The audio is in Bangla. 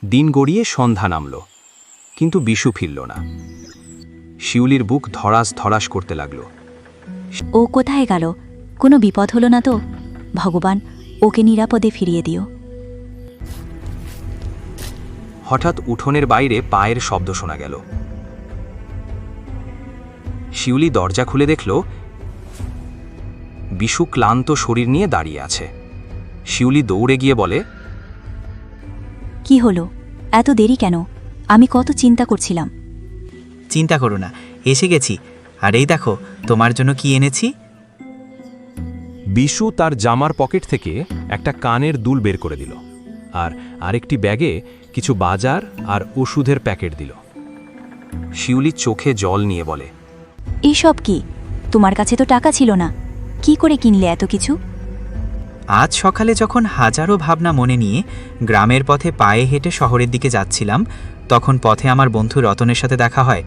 দিন গড়িয়ে সন্ধ্যা নামল, কিন্তু বিশু ফিরল না। শিউলির বুক ধড়াস ধড়াস করতে লাগল। ও কোথায় গেল? কোনো বিপদ হলো না তো? ভগবান, ওকে নিরাপদে ফিরিয়ে দিও। হঠাৎ উঠোনের বাইরে পায়ের শব্দ শোনা গেল। শিউলি দরজা খুলে দেখল বিশু ক্লান্ত শরীর নিয়ে দাঁড়িয়ে আছে। শিউলি দৌড়ে গিয়ে বলে, কি হলো? এত দেরি কেন? আমি কত চিন্তা করছিলাম। চিন্তা করো না, এসে গেছি। আর এই দেখো, তোমার জন্য কি এনেছি। বিশু তার জামার পকেট থেকে একটা কানের দুল বের করে দিল, আর আরেকটি ব্যাগে কিছু বাজার আর ওষুধের প্যাকেট দিল। শিউলি চোখে জল নিয়ে বলে, এইসব কি? তোমার কাছে তো টাকা ছিল না, কি করে কিনলে এত কিছু? আজ সকালে যখন হাজারো ভাবনা মনে নিয়ে গ্রামের পথে পায়ে হেঁটে শহরের দিকে যাচ্ছিলাম, তখন পথে আমার বন্ধু রতনের সাথে দেখা হয়।